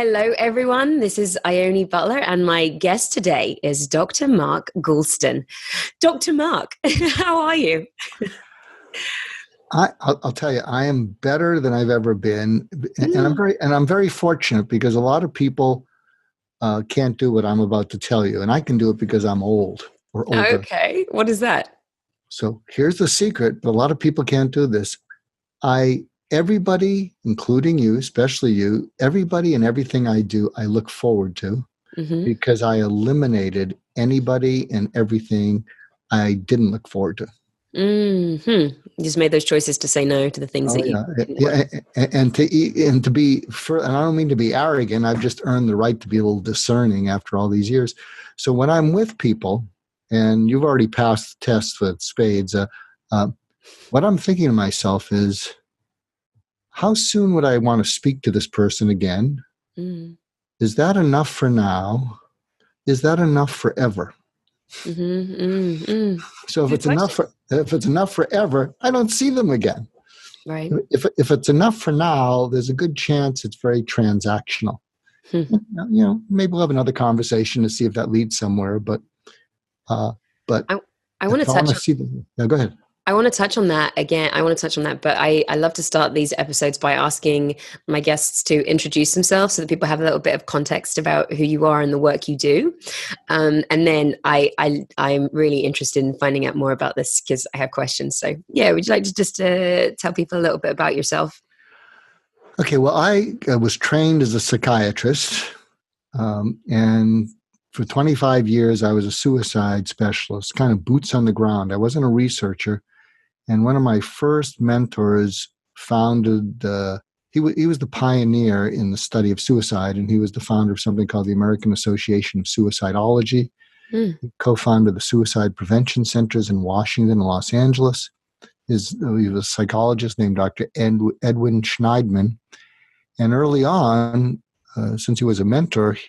Hello, everyone. This is Ione Butler, and my guest today is Dr. Mark Goulston. Dr. Mark, how are you? I'll tell you, I am better than I've ever been, and I'm very fortunate because a lot of people can't do what I'm about to tell you, and I can do it because I'm old or older. Okay, what is that? So here's the secret, but a lot of people can't do this. Everybody, including you, especially you, everybody and everything I do, I look forward to because I eliminated anybody and everything I didn't look forward to. You just made those choices to say no to the things that you didn't want. And to be, and I don't mean to be arrogant, I've just earned the right to be a little discerning after all these years. So when I'm with people, and you've already passed the test with spades, what I'm thinking to myself is, how soon would I want to speak to this person again? Is that enough for now? Is that enough forever? So if it's enough forever, I don't see them again. Right. If it's enough for now, there's a good chance it's very transactional. Maybe we'll have another conversation to see if that leads somewhere. But I want to touch. No, go ahead. I want to touch on that again. But I love to start these episodes by asking my guests to introduce themselves so that people have a little bit of context about who you are and the work you do. And then I'm really interested in finding out more about this because I have questions. So yeah, would you like to just tell people a little bit about yourself? Okay, well, I was trained as a psychiatrist, and for 25 years, I was a suicide specialist, kind of boots on the ground. I wasn't a researcher. And one of my first mentors founded, he was the pioneer in the study of suicide, and he was the founder of something called the American Association of Suicidology. He co-founded the Suicide Prevention Centers in Washington and Los Angeles. He was a psychologist named Dr. Edwin Schneidman. And early on, since he was a mentor,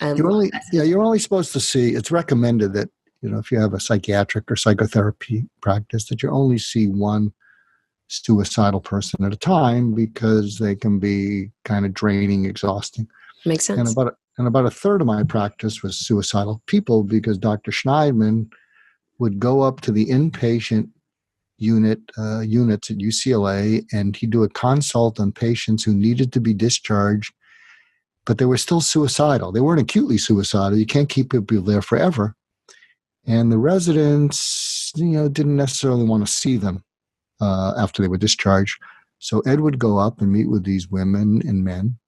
you're only supposed to see, it's recommended that, if you have a psychiatric or psychotherapy practice, that you only see one suicidal person at a time because they can be kind of draining, exhausting. Makes sense. And about a third of my practice was suicidal people because Dr. Schneidman would go up to the inpatient units at UCLA, and he'd do a consult on patients who needed to be discharged, but they were still suicidal. They weren't acutely suicidal. You can't keep people there forever. And the residents, didn't necessarily want to see them after they were discharged. So Ed would go up and meet with these women and men.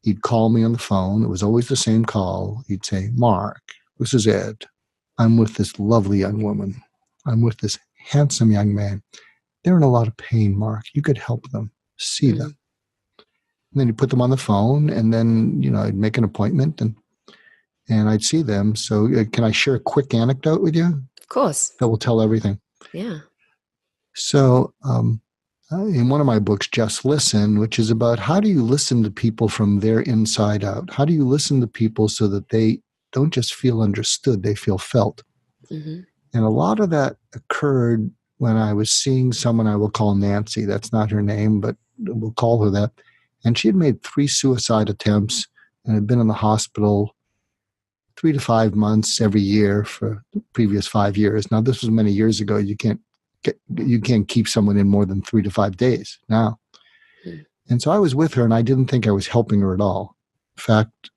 He'd call me on the phone. It was always the same call. He'd say, "Mark, this is Ed. I'm with this lovely young woman. I'm with this handsome young man. They're in a lot of pain, Mark. You could help them. See them." And then you put them on the phone, and then, I'd make an appointment and I'd see them. So can I share a quick anecdote with you? Of course. That will tell everything. Yeah. So in one of my books, Just Listen, which is about how do you listen to people from their inside out? How do you listen to people so that they don't just feel understood, they feel felt? And a lot of that occurred when I was seeing someone I will call Nancy. That's not her name, but we'll call her that. And she had made 3 suicide attempts and had been in the hospital 3 to 5 months every year for the previous 5 years. Now, this was many years ago. You can't keep someone in more than 3 to 5 days now. And so I was with her, and I didn't think I was helping her at all. In fact,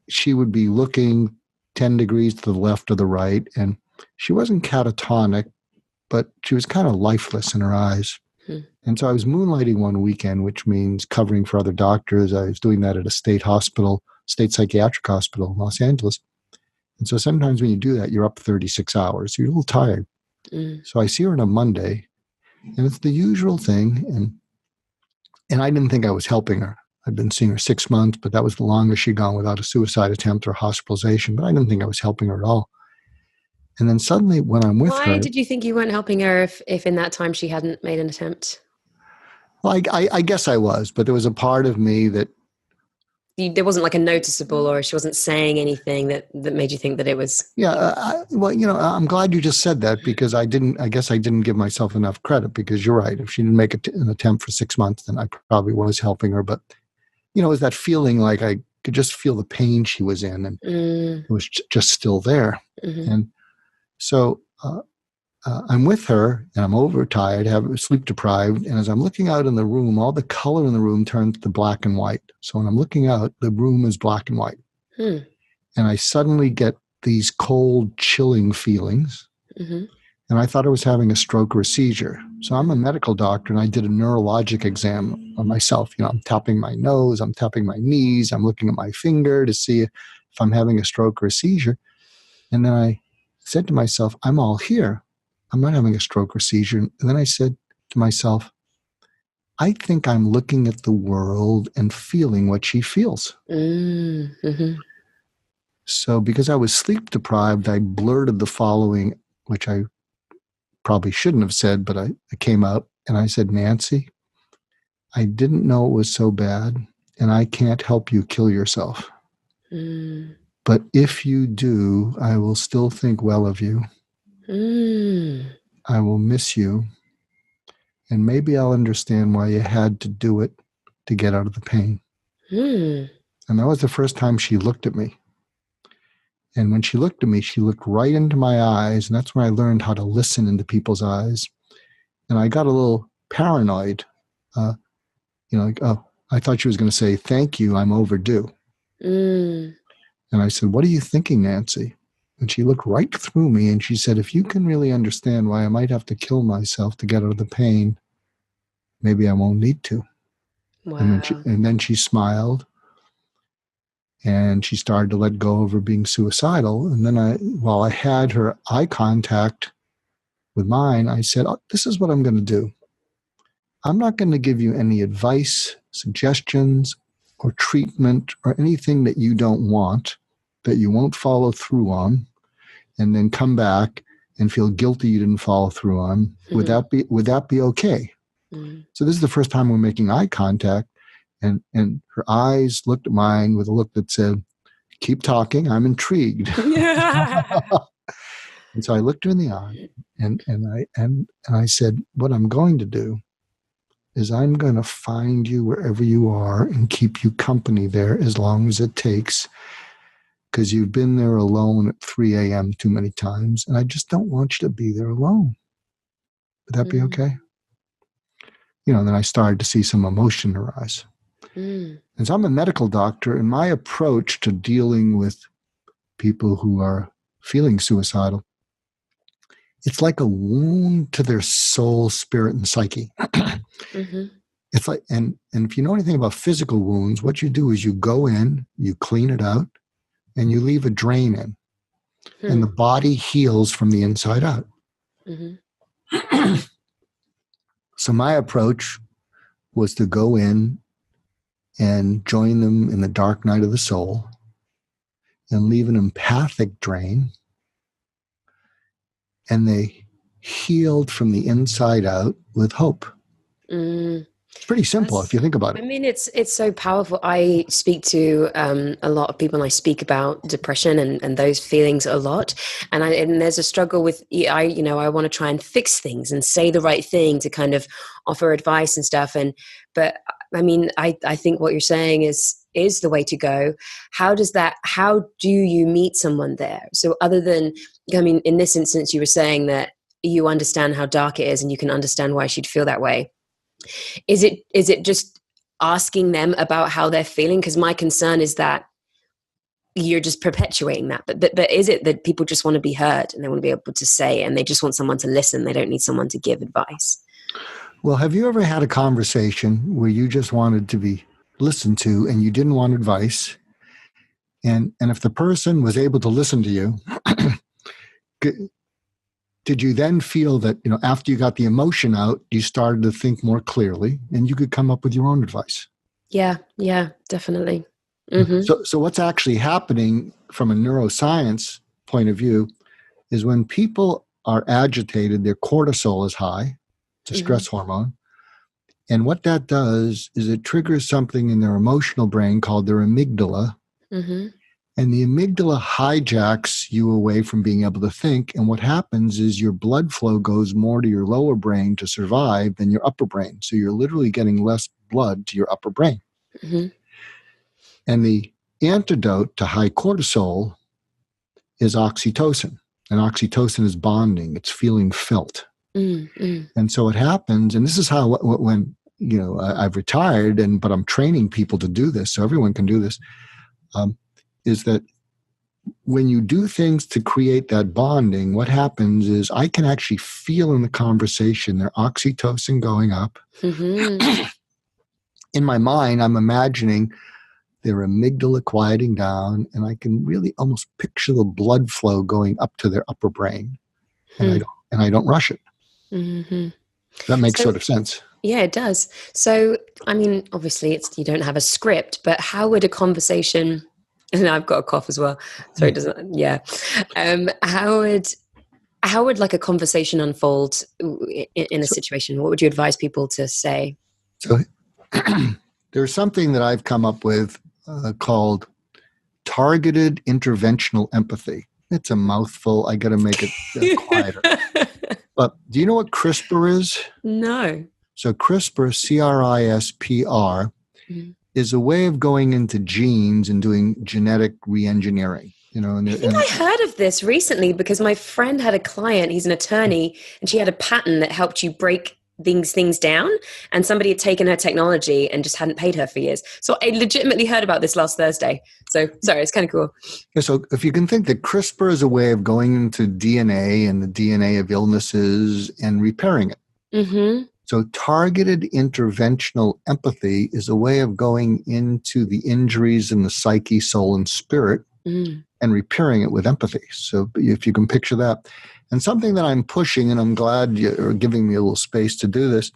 she would be looking 10 degrees to the left or the right, and she wasn't catatonic, but she was kind of lifeless in her eyes. And so I was moonlighting one weekend, which means covering for other doctors. I was doing that at a state psychiatric hospital in Los Angeles. And so sometimes when you do that, you're up 36 hours. You're a little tired. So I see her on a Monday, and it's the usual thing. And I didn't think I was helping her. I'd been seeing her 6 months, but that was the longest she'd gone without a suicide attempt or hospitalization. But I didn't think I was helping her at all. And then suddenly when I'm with her... Why did you think you weren't helping her if in that time she hadn't made an attempt? Well, I guess I was, but there was a part of me that... There wasn't like a noticeable, or she wasn't saying anything that made you think that it was... Yeah, I'm glad you just said that because I guess I didn't give myself enough credit because you're right. If she didn't make an attempt for 6 months, then I probably was helping her. But it was that feeling like I could just feel the pain she was in, and it was just still there. Mm-hmm. And so I'm with her, and I'm overtired, sleep deprived. And as I'm looking out in the room, all the color in the room turns to black and white. So when I'm looking out, the room is black and white. And I suddenly get these cold, chilling feelings. Mm-hmm. And I thought I was having a stroke or a seizure. So I'm a medical doctor, and I did a neurologic exam on myself. I'm tapping my nose, I'm tapping my knees, I'm looking at my finger to see if I'm having a stroke or a seizure. And then I said to myself, I'm all here. I'm not having a stroke or seizure. And then I said to myself, I think I'm looking at the world and feeling what she feels. Mm-hmm. So because I was sleep deprived, I blurted the following, which I probably shouldn't have said, but I came out and I said, Nancy, I didn't know it was so bad, and I can't help you kill yourself. But if you do, I will still think well of you. I will miss you. And maybe I'll understand why you had to do it to get out of the pain. And that was the first time she looked at me. And when she looked at me, she looked right into my eyes. And that's when I learned how to listen into people's eyes. And I got a little paranoid. I thought she was going to say, thank you, I'm overdue. And I said, what are you thinking, Nancy? And she looked right through me and she said, if you can really understand why I might have to kill myself to get out of the pain, maybe I won't need to. Wow. And then she smiled and she started to let go of her being suicidal. And then while I had her eye contact with mine, I said, this is what I'm going to do. I'm not going to give you any advice, suggestions, or treatment or anything that you don't want, that you won't follow through on, and then come back and feel guilty you didn't follow through on. Would that be okay? So this is the first time we're making eye contact, and her eyes looked at mine with a look that said, keep talking, I'm intrigued. And so I looked her in the eye and I said, what I'm going to do is I'm going to find you wherever you are and keep you company there as long as it takes, because you've been there alone at 3 a.m. too many times, and I just don't want you to be there alone. Would that be okay? Then I started to see some emotion arise. And so I'm a medical doctor, and my approach to dealing with people who are feeling suicidal, it's like a wound to their soul, spirit, and psyche. It's like, and if you know anything about physical wounds, what you do is you go in, you clean it out, and you leave a drain in. And the body heals from the inside out. So my approach was to go in and join them in the dark night of the soul and leave an empathic drain. And they healed from the inside out with hope. It's pretty simple if you think about it. I mean, it's so powerful. I speak to a lot of people, and I speak about depression and those feelings a lot. And there's a struggle with, I want to try and fix things and say the right thing to kind of offer advice and stuff. But I mean, I think what you're saying is the way to go. How do you meet someone there? So other than, I mean, in this instance, you were saying that you understand how dark it is and you can understand why she'd feel that way. Is it just asking them about how they're feeling? Because my concern is that you're just perpetuating that. But is it that people just want to be heard and they want to be able to say, and they just want someone to listen? They don't need someone to give advice. Well, have you ever had a conversation where you just wanted to be listened to and you didn't want advice? And if the person was able to listen to you, did you then feel that, after you got the emotion out, you started to think more clearly and you could come up with your own advice? Yeah, definitely. So what's actually happening from a neuroscience point of view is when people are agitated, their cortisol is high, it's a stress hormone. And what that does is it triggers something in their emotional brain called their amygdala. And the amygdala hijacks you away from being able to think. And what happens is your blood flow goes more to your lower brain to survive than your upper brain. So you're literally getting less blood to your upper brain. And the antidote to high cortisol is oxytocin. And oxytocin is bonding. It's feeling felt. And so what happens, and this is how when I've retired, but I'm training people to do this, so everyone can do this, is that when you do things to create that bonding, what happens is I can actually feel in the conversation their oxytocin going up. In my mind, I'm imagining their amygdala quieting down, and I can really almost picture the blood flow going up to their upper brain, and I don't rush it. That makes sort of sense. Yeah, it does. So, I mean, obviously, you don't have a script, but how would a conversation? And I've got a cough as well. Sorry, doesn't. Yeah. How would like a conversation unfold in a situation? What would you advise people to say? So, there's something that I've come up with called targeted interventional empathy. It's a mouthful. I got to make it quieter. But do you know what CRISPR is? No. So CRISPR, CRISPR, is a way of going into genes and doing genetic re-engineering. I think I heard of this recently because my friend had a client, he's an attorney, and she had a patent that helped you break things down, and somebody had taken her technology and just hadn't paid her for years. So I legitimately heard about this last Thursday. So sorry, it's kind of cool. Yeah, so if you can think that CRISPR is a way of going into DNA and the DNA of illnesses and repairing it. So targeted interventional empathy is a way of going into the injuries in the psyche, soul, and spirit and repairing it with empathy. So if you can picture that. And something that I'm pushing, and I'm glad you're giving me a little space to do this,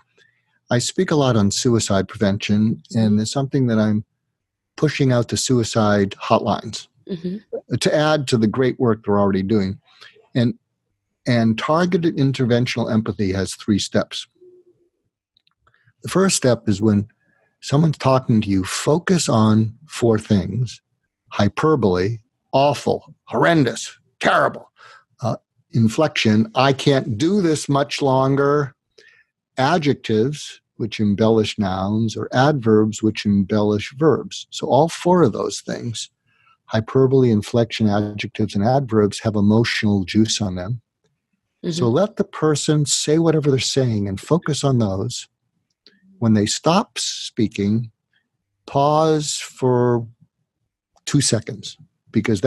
I speak a lot on suicide prevention, and there's something that I'm pushing out to suicide hotlines to add to the great work they're already doing. And targeted interventional empathy has 3 steps. The first step is when someone's talking to you, focus on 4 things: hyperbole, awful, horrendous, terrible. Inflection, I can't do this much longer. Adjectives, which embellish nouns, or adverbs, which embellish verbs. So all 4 of those things, hyperbole, inflection, adjectives, and adverbs, have emotional juice on them. So let the person say whatever they're saying and focus on those. When they stop speaking, pause for 2 seconds, because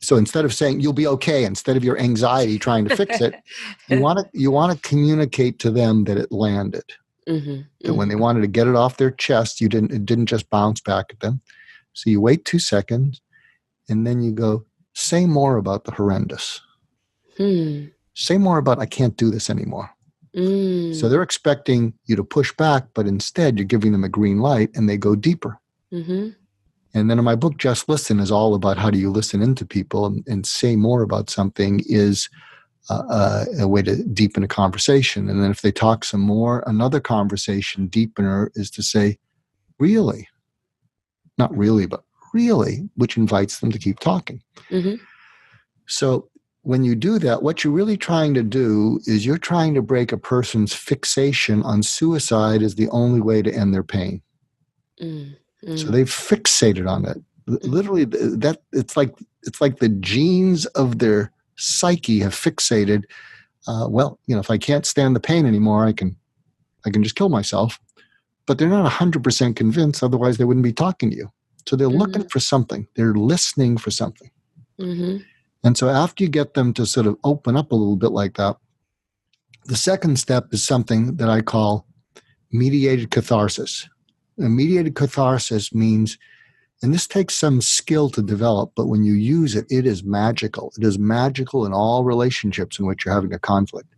so instead of saying you'll be okay, instead of your anxiety trying to fix it, you want to communicate to them that it landed. That when they wanted to get it off their chest, it didn't just bounce back at them. So you wait 2 seconds, and then you go, say more about the horrendous. Say more about I can't do this anymore. So they're expecting you to push back, but instead you're giving them a green light, and they go deeper. And then in my book, Just Listen, is all about how do you listen into people, and say more about something is a way to deepen a conversation. And then if they talk some more, another conversation deepener is to say, really? Not really, but really, which invites them to keep talking. So when you do that, what you're really trying to do is you're trying to break a person's fixation on suicide as the only way to end their pain. So they've fixated on it. Literally, that it's like the genes of their psyche have fixated. If I can't stand the pain anymore, I can just kill myself. But they're not 100% convinced. Otherwise, they wouldn't be talking to you. So they're looking for something. They're listening for something. And so after you get them to sort of open up a little bit like that, the second step is something that I call mediated catharsis. And mediated catharsis means, and this takes some skill to develop, but when you use it, it is magical. It is magical in all relationships in which you're having a conflict.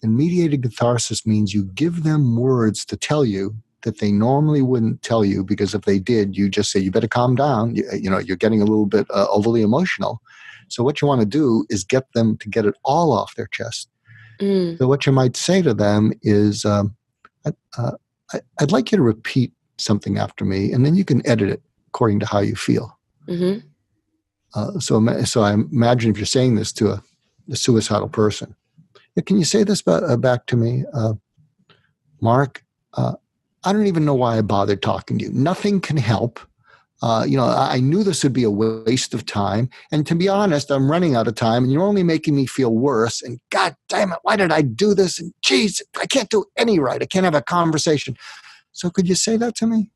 And mediated catharsis means you give them words to tell you that they normally wouldn't tell you, because if they did, you just say, you better calm down. You're getting a little bit overly emotional. So what you want to do is get them to get it all off their chest. So what you might say to them is, I'd like you to repeat something after me, and then you can edit it according to how you feel. So I imagine if you're saying this to a suicidal person, can you say this back to me? Mark, I don't even know why I bothered talking to you. Nothing can help. I knew this would be a waste of time. And to be honest, I'm running out of time and you're only making me feel worse. And God damn it, why did I do this? And geez, I can't do any right. I can't have a conversation. So could you say that to me?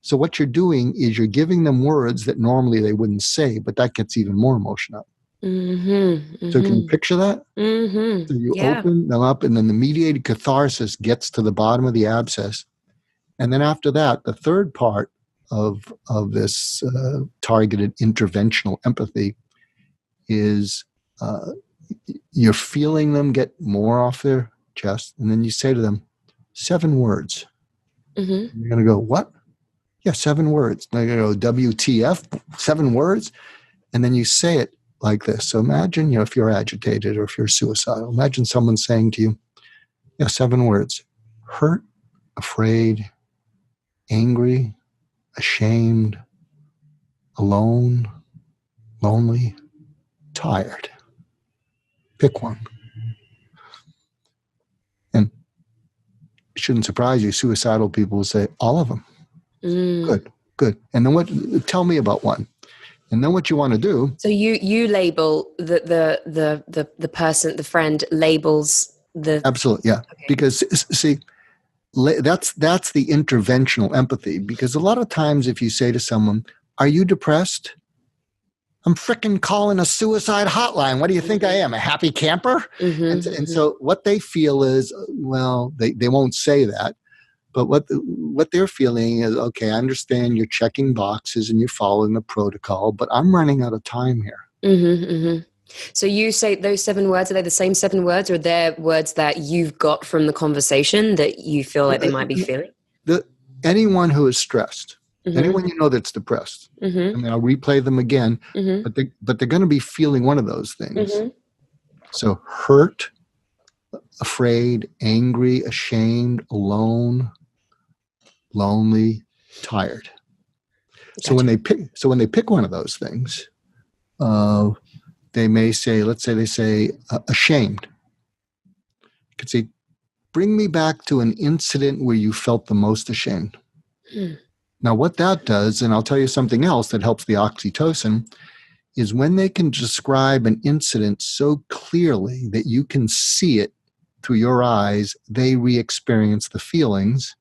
So what you're doing is you're giving them words that normally they wouldn't say, but that gets even more emotional. So can you picture that? So you open them up and then the mediated catharsis gets to the bottom of the abscess. And then after that, the third part of this targeted interventional empathy is you're feeling them get more off their chest. And then you say to them, 7 words. You're going to go, what? Yeah, 7 words. They're going to go, WTF, 7 words. And then you say it like this. So imagine, if you're agitated or if you're suicidal, imagine someone saying to you, 7 words: hurt, afraid, angry, ashamed, alone, lonely, tired. Pick one. And it shouldn't surprise you, suicidal people will say, all of them. Good. And then tell me about one. And then what you want to do. So you label the person, the friend labels the. Absolutely. Yeah. Okay. Because see, that's the interventional empathy, because a lot of times if you say to someone, are you depressed? I'm fricking calling a suicide hotline. What do you think I am, a happy camper? And so what they feel is, well, they won't say that, but what they're feeling is, okay, I understand you're checking boxes and you're following the protocol, but I'm running out of time here. So you say those 7 words, are they the same 7 words, or are they words that you've got from the conversation that you feel like they might be feeling? Anyone who is stressed, anyone that's depressed, I mean, I'll replay them again, but they're going to be feeling one of those things. So hurt, afraid, angry, ashamed, alone, lonely, tired. Gotcha. So when they pick one of those things, they may say, let's say they say ashamed. You could say, bring me back to an incident where you felt the most ashamed. Now, what that does, and I'll tell you something else that helps the oxytocin, is when they can describe an incident so clearly that you can see it through your eyes, they re-experience the feelings,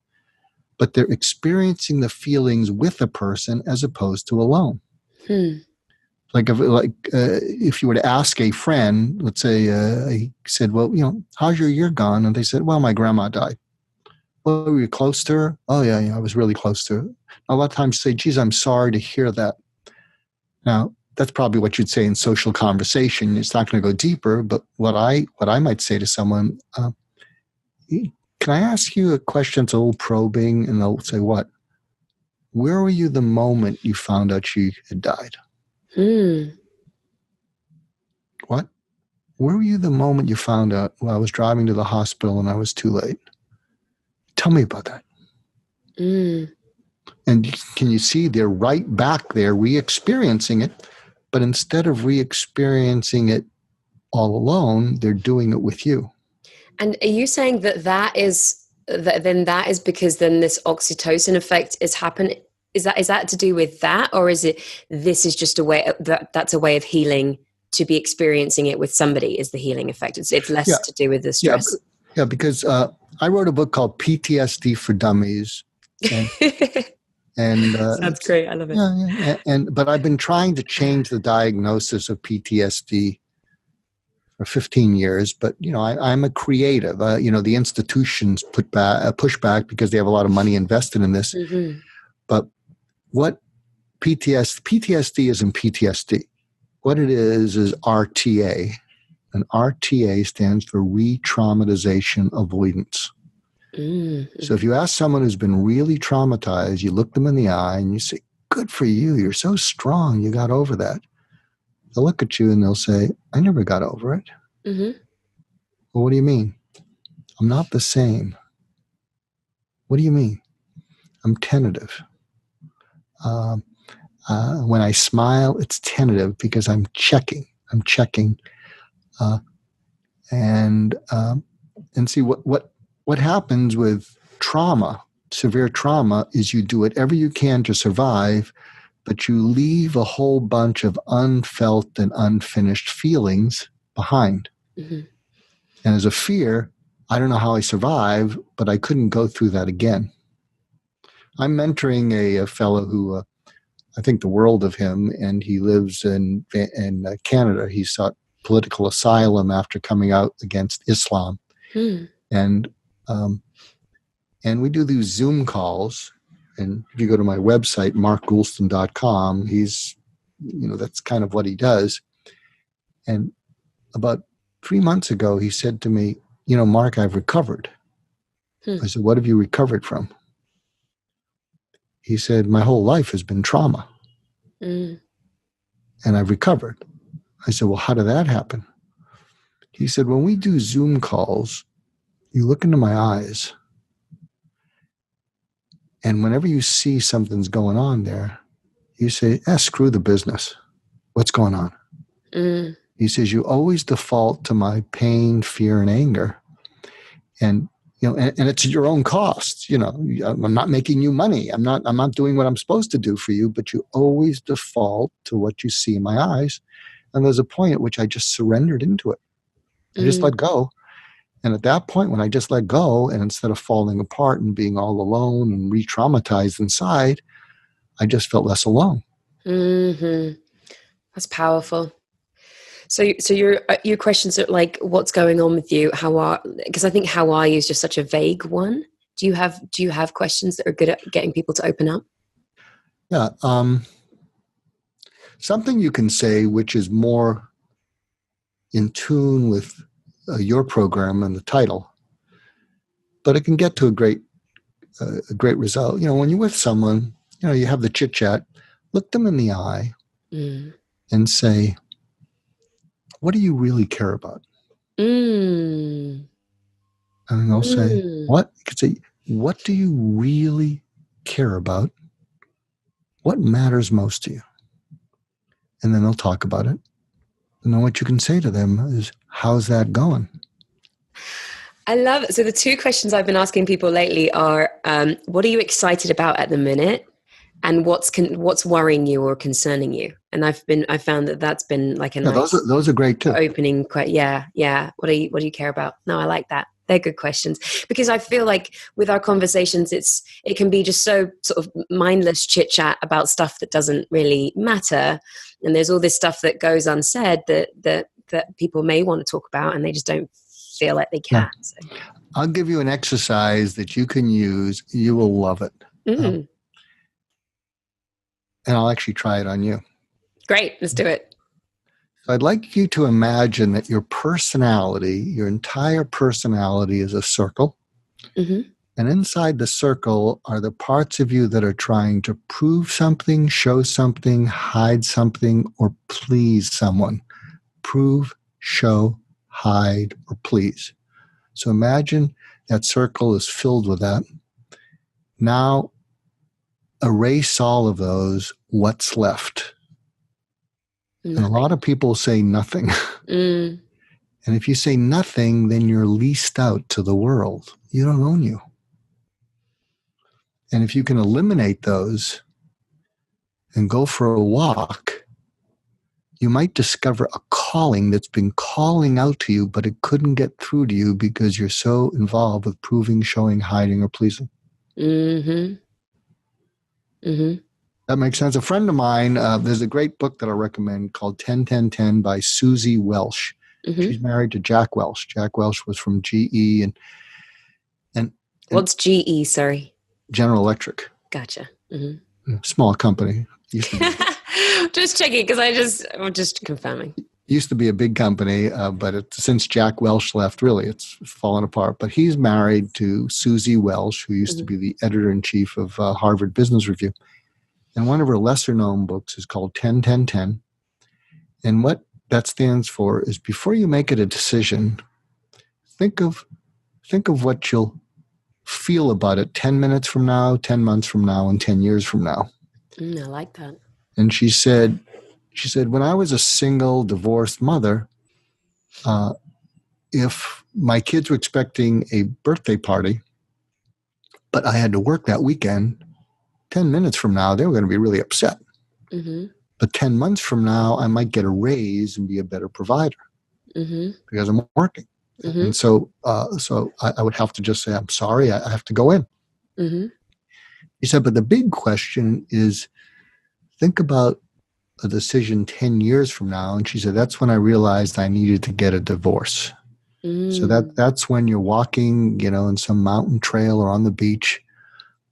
but they're experiencing the feelings with a person as opposed to alone. Like if you were to ask a friend, let's say I said, well, how's your year gone? And they said, well, my grandma died. Well, were you close to her? Oh, yeah, I was really close to her. A lot of times say, geez, I'm sorry to hear that. Now, that's probably what you'd say in social conversation. It's not going to go deeper, but what I might say to someone, can I ask you a question that's a little probing? And they'll say, what? Where were you the moment you found out she had died? What? Where were you the moment you found out? Well, I was driving to the hospital and I was too late. Tell me about that. And can you see they're right back there re-experiencing it, but instead of re-experiencing it all alone, they're doing it with you. And are you saying that is because then this oxytocin effect is happening? Is that to do with that, or is it this is just a way that's a way of healing, to be experiencing it with somebody is the healing effect? It's less to do with the stress. Yeah, because I wrote a book called PTSD for Dummies. And that's great. I love it. But I've been trying to change the diagnosis of PTSD for 15 years. But I'm a creative. The institutions push back because they have a lot of money invested in this. But what PTSD isn't PTSD. What it is RTA. And RTA stands for re-traumatization avoidance. So if you ask someone who's been really traumatized, you look them in the eye and you say, good for you. You're so strong. You got over that. They'll look at you and they'll say, I never got over it. Well, what do you mean? I'm not the same. What do you mean? I'm tentative. When I smile, it's tentative because I'm checking. And see what happens with trauma, severe trauma, is you do whatever you can to survive, but you leave a whole bunch of unfelt and unfinished feelings behind. Mm-hmm. And as a fear, I don't know how I survived, but I couldn't go through that again. I'm mentoring a fellow who I think the world of him, and he lives in Canada. He sought political asylum after coming out against Islam. And we do these Zoom calls. And if you go to my website, markgoulston.com, that's kind of what he does. And about 3 months ago, he said to me, Mark, I've recovered. I said, what have you recovered from? He said, my whole life has been trauma. And I've recovered. I said, well, how did that happen? He said, when we do Zoom calls, you look into my eyes, and whenever you see something's going on there, you say, screw the business. What's going on? He says, you always default to my pain, fear, and anger. And and it's at your own cost. I'm not making you money. I'm not doing what I'm supposed to do for you, but you always default to what you see in my eyes. And there's a point at which I just surrendered into it. I just let go. And at that point, when I just let go, and instead of falling apart and being all alone and re-traumatized inside, I just felt less alone. Mm-hmm. That's powerful. So your questions are like, what's going on with you? Because I think how are you is just such a vague one. Do you have questions that are good at getting people to open up? Yeah. Something you can say which is more in tune with your program and the title, but it can get to a great result. When you're with someone, you have the chit chat, look them in the eye and say, what do you really care about? And they'll say, what? You could say, what do you really care about? What matters most to you? And then they'll talk about it. And then what you can say to them is, how's that going? I love it. So the two questions I've been asking people lately are, what are you excited about at the minute? And what's worrying you or concerning you? And I found that that's been like a nice those are great too. Opening. Yeah. What do you care about? No, I like that. They're good questions, because I feel like with our conversations, it can be just so sort of mindless chit chat about stuff that doesn't really matter, and there's all this stuff that goes unsaid that people may want to talk about, and they just don't feel like they can. Yeah. So. I'll give you an exercise that you can use. You will love it. And I'll actually try it on you. Great. Let's do it. So I'd like you to imagine that your personality, your entire personality, is a circle. And inside the circle are the parts of you that are trying to prove something, show something, hide something, or please someone. Prove, show, hide, or please. So imagine that circle is filled with that. Now, erase all of those. What's left? Nothing. And a lot of people say nothing. And if you say nothing, then you're leased out to the world. You don't own you. And if you can eliminate those and go for a walk, you might discover a calling that's been calling out to you, but it couldn't get through to you because you're so involved with proving, showing, hiding, or pleasing. That makes sense. A friend of mine, there's a great book that I recommend called 10-10-10 by Susie Welsh. She's married to Jack Welch. Jack Welch was from GE and what's GE? Sorry, General Electric. Gotcha. Small company. Just checking, because I'm just confirming. Used to be a big company, but since Jack Welch left, really, it's fallen apart. But he's married to Susie Welsh, who used to be the editor-in-chief of Harvard Business Review. And one of her lesser-known books is called 10-10-10. And what that stands for is, before you make it a decision, think of what you'll feel about it 10 minutes from now, 10 months from now, and 10 years from now. I like that. And she said, when I was a single, divorced mother, if my kids were expecting a birthday party, but I had to work that weekend, 10 minutes from now, they were going to be really upset. But 10 months from now, I might get a raise and be a better provider because I'm working. And so I would have to just say, I'm sorry, I have to go in. He said, but the big question is, think about a decision 10 years from now. And she said, that's when I realized I needed to get a divorce. So that's when you're walking, in some mountain trail or on the beach,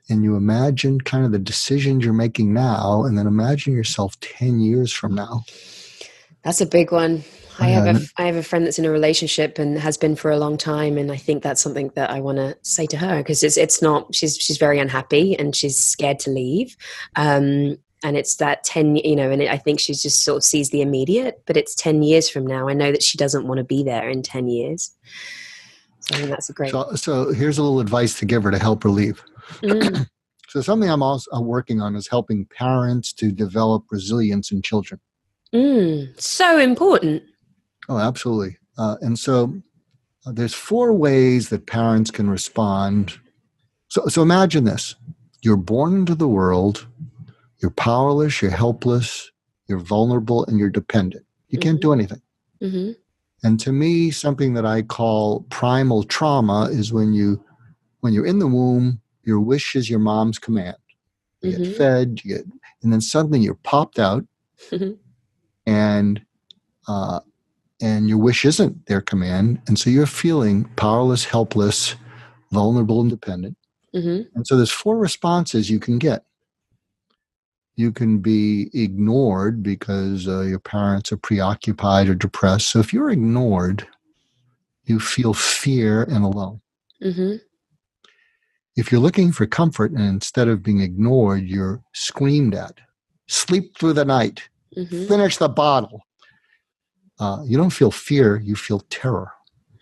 and you imagine kind of the decisions you're making now, and then imagine yourself 10 years from now. That's a big one. I have a friend that's in a relationship and has been for a long time, and I think that's something that I want to say to her, because it's not, she's very unhappy and she's scared to leave, and it's that 10, and I think she just sort of sees the immediate, but it's 10 years from now. I know that she doesn't want to be there in 10 years. So I think that's a great. So here's a little advice to give her to help her leave. So something I'm working on is helping parents to develop resilience in children. So important. Oh, absolutely. And so there's 4 ways that parents can respond. So imagine this. You're born into the world. You're powerless. You're helpless. You're vulnerable, and you're dependent. You can't do anything. And to me, something that I call primal trauma is when you're in the womb, your wish is your mom's command. You get fed, and then suddenly you're popped out, and your wish isn't their command. And so you're feeling powerless, helpless, vulnerable, and dependent. And so there's 4 responses you can get. You can be ignored because your parents are preoccupied or depressed. So if you're ignored, you feel fear and alone. If you're looking for comfort and instead of being ignored, you're screamed at, sleep through the night, finish the bottle. You don't feel fear, you feel terror.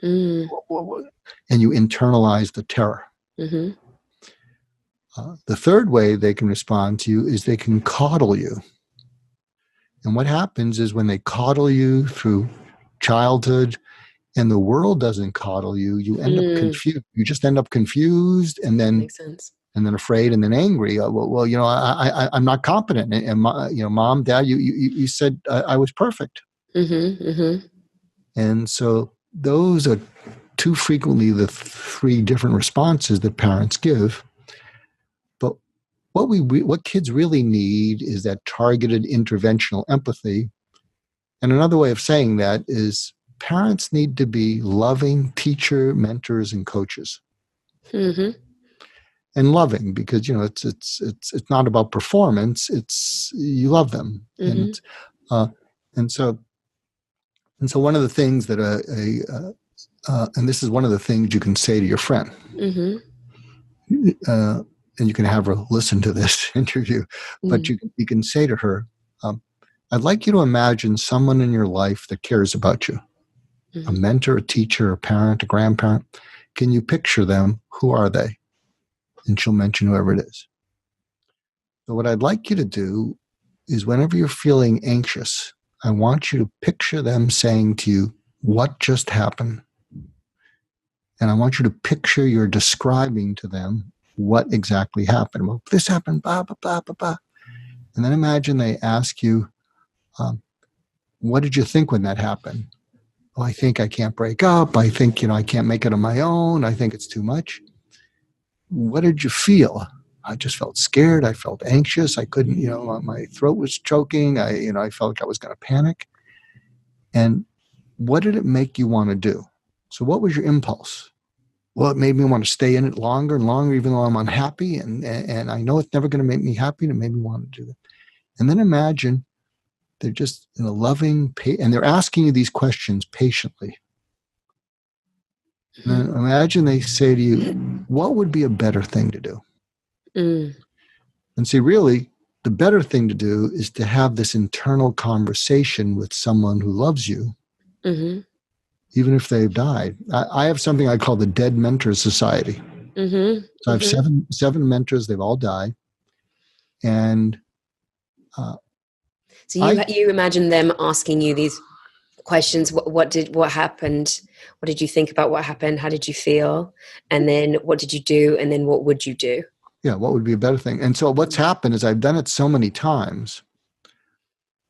And you internalize the terror. The third way they can respond to you is they can coddle you. And what happens is when they coddle you through childhood and the world doesn't coddle you, you end up confused. You just end up confused and then makes sense. And then afraid and then angry. I'm not competent. And Mom, Dad, you said I was perfect. And so those are too frequently the 3 different responses that parents give. But what kids really need is that targeted interventional empathy. And another way of saying that is parents need to be loving teacher, mentors, and coaches. And loving, because it's not about performance. It's you love them, and so one of the things that and this is one of the things you can say to your friend, and you can have her listen to this interview, but you can say to her, "I'd like you to imagine someone in your life that cares about you, a mentor, a teacher, a parent, a grandparent. Can you picture them? Who are they?" And she'll mention whoever it is. So what I'd like you to do is whenever you're feeling anxious, I want you to picture them saying to you, "What just happened?" And I want you to picture you're describing to them what exactly happened. Well, this happened, blah, blah, blah, blah, blah. And then imagine they ask you, what did you think when that happened? "Oh, I think I can't break up. I think, I can't make it on my own. I think it's too much." "What did you feel?" "I just felt scared. I felt anxious. I couldn't, my throat was choking. I felt like I was going to panic." "And what did it make you want to do?" "So what was your impulse?" "Well, it made me want to stay in it longer and longer, even though I'm unhappy. And I know it's never going to make me happy, and it made me want to do that." And then imagine they're just in a loving, and they're asking you these questions patiently. And then imagine they say to you, "What would be a better thing to do?" And see, really, the better thing to do is to have this internal conversation with someone who loves you, even if they've died. I have something I call the Dead Mentors Society. So I have seven mentors. They've all died. And so you imagine them asking you these questions. What happened? What did you think about what happened? How did you feel? And then what did you do? And then what would you do? Yeah, what would be a better thing? And so what's happened is I've done it so many times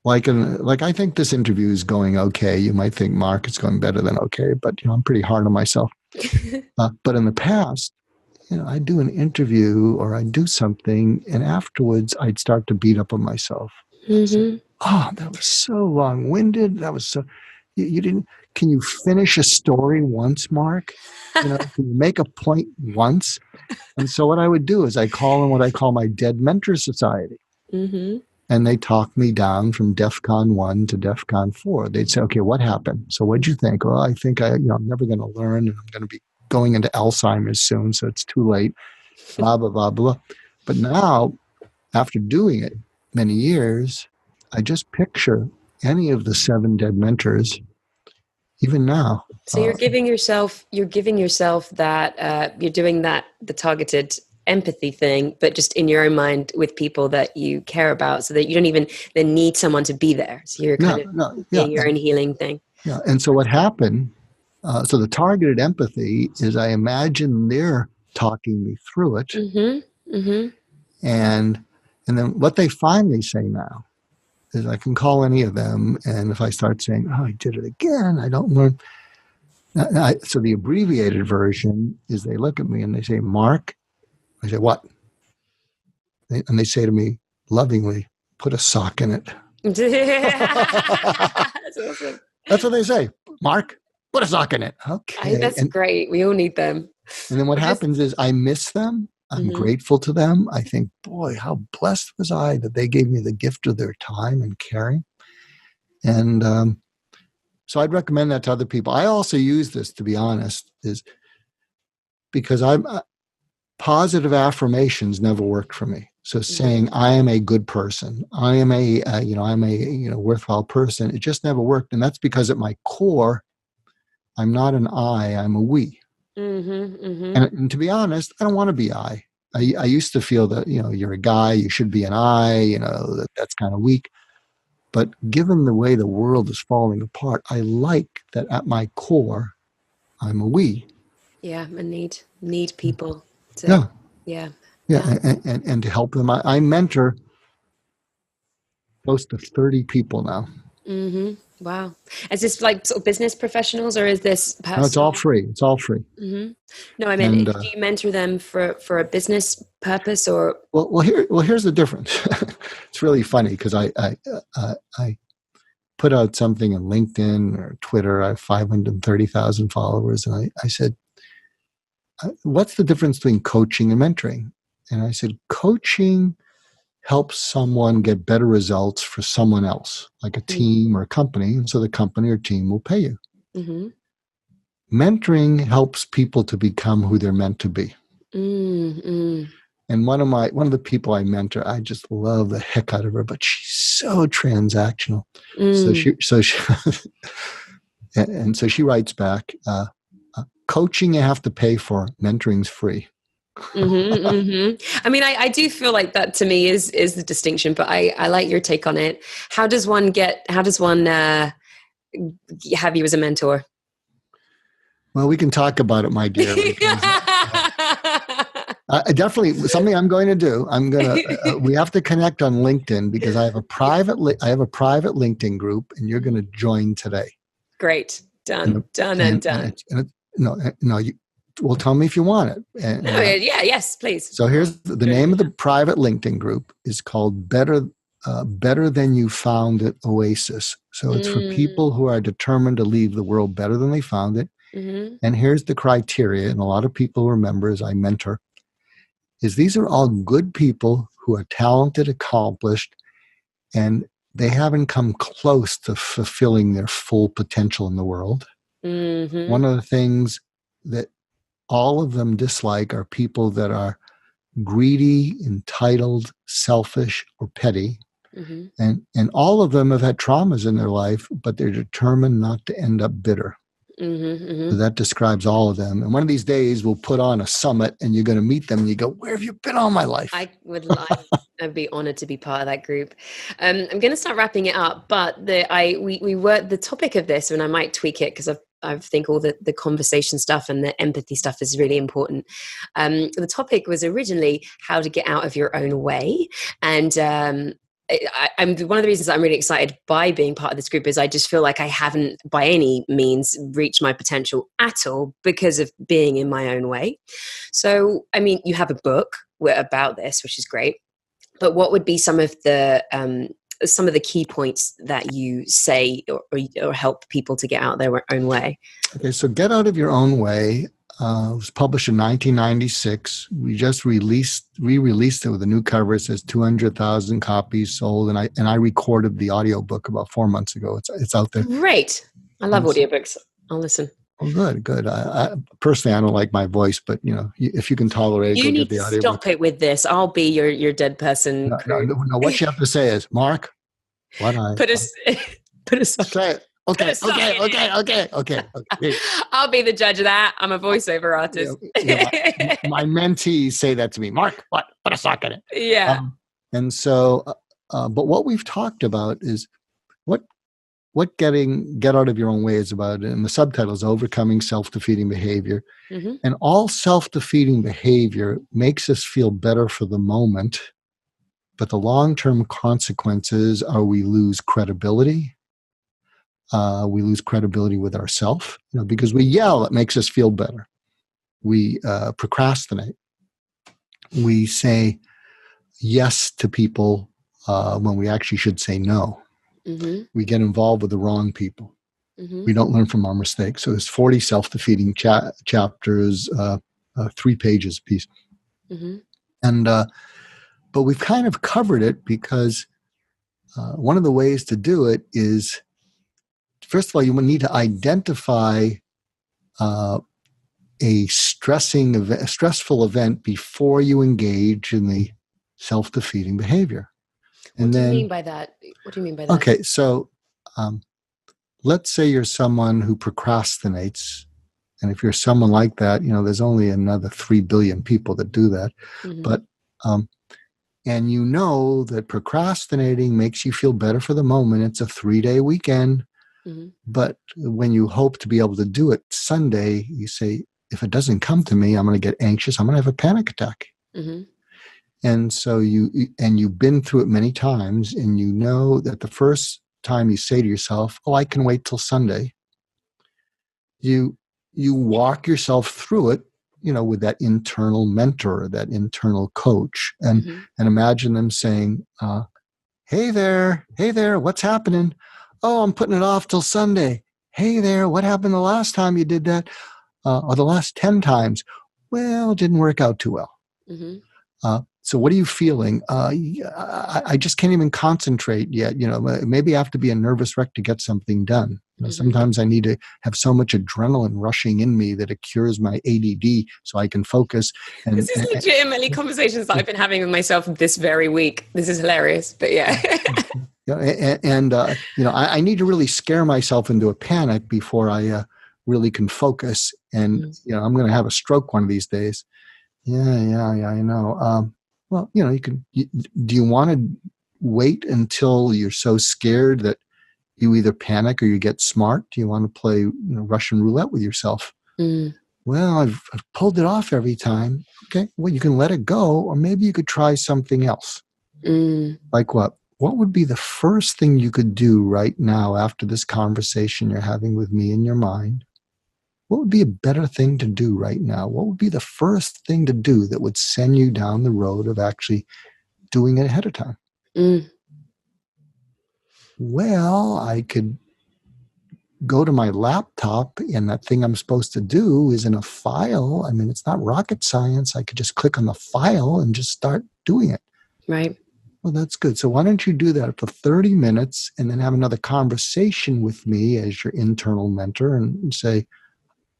like I think this interview is going okay. You might think, Mark, it's going better than okay, but I'm pretty hard on myself. But in the past, I'd do an interview or I'd do something, and afterwards I'd start to beat up on myself. Mm-hmm. Oh, that was so long-winded. That was so you didn't. Can you finish a story once, Mark? Can you make a point once? And so what I would do is I call in what I call my Dead Mentor Society. Mm-hmm. And they talk me down from DEFCON 1 to DEFCON 4. They'd say, okay, what happened? So what'd you think? Well, I think I'm never going to learn, and I'm going to be going into Alzheimer's soon, so it's too late, blah, blah, blah, blah. But now, after doing it many years, I just picture any of the 7 dead mentors, even now. So you're giving yourself that, you're doing that, the targeted empathy thing, but just in your own mind with people that you care about, so that you don't even then need someone to be there. So you're kind of doing your own healing thing. Yeah. And so what happened, so the targeted empathy is I imagine they're talking me through it. Mm-hmm. Mm-hmm. And then what they finally say now is I can call any of them. And if I start saying, oh, I did it again, I don't learn. So the abbreviated version is they look at me and they say, Mark. I say, what? And they say to me lovingly, put a sock in it. That's awesome. That's what they say. Mark, put a sock in it. Okay. That's great. We all need them. And then what happens is I miss them. I'm grateful to them. I think, boy, how blessed was I that they gave me the gift of their time and caring. And so I'd recommend that to other people. I also use this, to be honest, is because positive affirmations never worked for me. So saying I am a good person, I am I'm a worthwhile person, it just never worked. And that's because at my core, I'm not an I, I'm a we. Mm-hmm, mm-hmm. And to be honest, I don't want to be I. I used to feel that, you're a guy, you should be an I, that's kind of weak. But given the way the world is falling apart, I like that at my core, I'm a we. Yeah, I need people. Yeah. And to help them. I mentor close to 30 people now. Mm-hmm. Wow. Is this like sort of business professionals, or is this personal? No, it's all free. It's all free. Mm-hmm. No, I mean, do you mentor them for a business purpose, or? Here's the difference. It's really funny because I put out something on LinkedIn or Twitter. I have 530,000 followers, and I said, what's the difference between coaching and mentoring? And I said, coaching helps someone get better results for someone else, like a team or a company, and so the company or team will pay you. Mm-hmm. Mentoring helps people to become who they're meant to be. Mm-hmm. And one of the people I mentor, I just love the heck out of her, but she's so transactional. So she writes back, coaching you have to pay for, mentoring's free. Mm-hmm, mm-hmm. I mean, I do feel like that to me is the distinction, but I like your take on it. How does one have you as a mentor? Well, we can talk about it, my dear. Definitely something I'm going to do. We have to connect on LinkedIn because I have a private LinkedIn group, and you're going to join today. Great. Done. Well, tell me if you want it. Yes, please. So here's the name of the private LinkedIn group is called Better Than You Found It Oasis. So it's for people who are determined to leave the world better than they found it. Mm-hmm. And here's the criteria, and a lot of people remember as I mentor, is these are all good people who are talented, accomplished, and they haven't come close to fulfilling their full potential in the world. Mm-hmm. One of the things that all of them dislike are people that are greedy, entitled, selfish, or petty. Mm-hmm. And all of them have had traumas in their life, but they're determined not to end up bitter. Mm-hmm, mm-hmm. So that describes all of them. And one of these days we'll put on a summit and you're going to meet them and you go, where have you been all my life? I'd be honored to be part of that group. I'm going to start wrapping it up, but we were the topic of this, and I might tweak it because I think all the conversation stuff and the empathy stuff is really important. The topic was originally how to get out of your own way. And I'm one of the reasons I'm really excited by being part of this group is I just feel like I haven't by any means reached my potential at all because of being in my own way. So, I mean, you have a book about this, which is great. But what would be some of the key points that you say or help people to get out their own way? Okay, so Get Out of Your Own Way was published in 1996. We just re-released it with a new cover. It says 200,000 copies sold, and I recorded the audiobook about 4 months ago. It's out there. Great. I love audiobooks. I'll listen. Oh, good. I personally, I don't like my voice, but if you can tolerate, you go need get the to audiobook. stop it with this. I'll be your dead person. No, what you have to say is, Mark, put a say it. Okay. I'll be the judge of that. I'm a voiceover artist. My mentees say that to me. Mark, what? Put a sock in it. Yeah. And so, but what we've talked about is what Get Out of Your Own Way is about. And the subtitle is Overcoming Self-Defeating Behavior. Mm-hmm. And all self-defeating behavior makes us feel better for the moment. But the long-term consequences are we lose credibility. We lose credibility with ourselves, because we yell, it makes us feel better. We procrastinate. We say yes to people when we actually should say no. Mm-hmm. We get involved with the wrong people. Mm-hmm. We don't learn from our mistakes. So there's 40 self-defeating chapters, 3 pages a piece. Mm-hmm. And but we've kind of covered it because one of the ways to do it is, first of all, you need to identify a stressful event before you engage in the self-defeating behavior. What do you mean by that? Okay, so let's say you're someone who procrastinates. And if you're someone like that, there's only another 3 billion people that do that. Mm-hmm. But and you know that procrastinating makes you feel better for the moment. It's a 3-day weekend. Mm-hmm. But when you hope to be able to do it Sunday, you say, if it doesn't come to me, I'm going to get anxious. I'm going to have a panic attack. Mm-hmm. And so you've been through it many times, and you know that the first time you say to yourself, oh, I can wait till Sunday, you walk yourself through it, with that internal mentor, that internal coach, and mm-hmm. and imagine them saying, hey there, what's happening? Oh, I'm putting it off till Sunday. Hey there, what happened the last time you did that? Or the last 10 times? Well, it didn't work out too well. Mm-hmm. So what are you feeling? I just can't even concentrate yet. Maybe I have to be a nervous wreck to get something done. Mm-hmm. Sometimes I need to have so much adrenaline rushing in me that it cures my ADD so I can focus. And, this is legitimately conversations that I've been having with myself this very week. This is hilarious, but yeah. I need to really scare myself into a panic before I really can focus. And, I'm going to have a stroke one of these days. Yeah, I know. Well, do you want to wait until you're so scared that you either panic or you get smart? Do you want to play Russian roulette with yourself? Mm. Well, I've pulled it off every time. Okay, well, you can let it go, or maybe you could try something else. Mm. Like what? What would be the first thing you could do right now after this conversation you're having with me in your mind? What would be a better thing to do right now? What would be the first thing to do that would send you down the road of actually doing it ahead of time? Mm. Well, I could go to my laptop, and that thing I'm supposed to do is in a file. I mean, it's not rocket science. I could just click on the file and just start doing it. Right. Well, that's good. So why don't you do that for 30 minutes and then have another conversation with me as your internal mentor and say,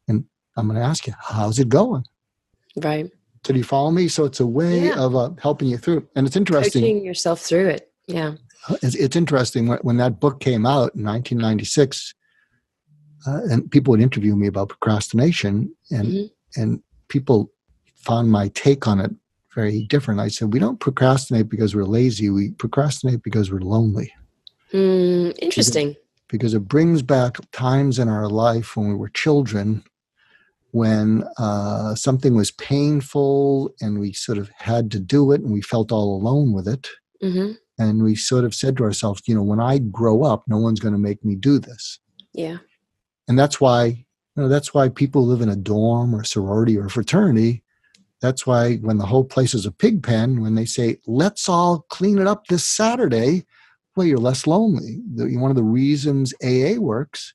and I'm going to ask you, how's it going? Right. So do you follow me? So it's a way of helping you through. And it's interesting. Coaching yourself through it. Yeah. It's interesting. When that book came out in 1996, and people would interview me about procrastination, and people found my take on it very different. I said, we don't procrastinate because we're lazy. We procrastinate because we're lonely. Interesting. Because it brings back times in our life when we were children, when something was painful and we sort of had to do it and we felt all alone with it. Mm-hmm. And we sort of said to ourselves, when I grow up, no one's going to make me do this. Yeah. And that's why people live in a dorm or sorority or fraternity. That's why when the whole place is a pig pen, when they say, let's all clean it up this Saturday, well, you're less lonely. One of the reasons AA works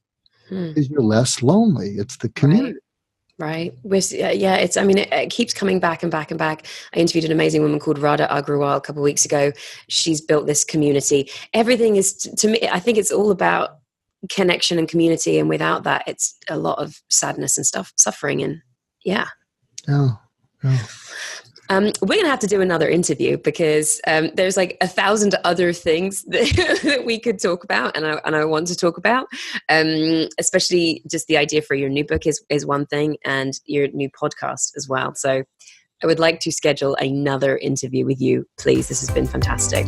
is you're less lonely. It's the community. Right. It keeps coming back and back and back. I interviewed an amazing woman called Radha Agrawal a couple of weeks ago. She's built this community. Everything is, to me, I think it's all about connection and community. And without that, it's a lot of sadness and suffering. And yeah. Oh. We're going to have to do another interview because there's like 1,000 other things that we could talk about and I want to talk about, especially just the idea for your new book is one thing and your new podcast as well. So I would like to schedule another interview with you, please. This has been fantastic.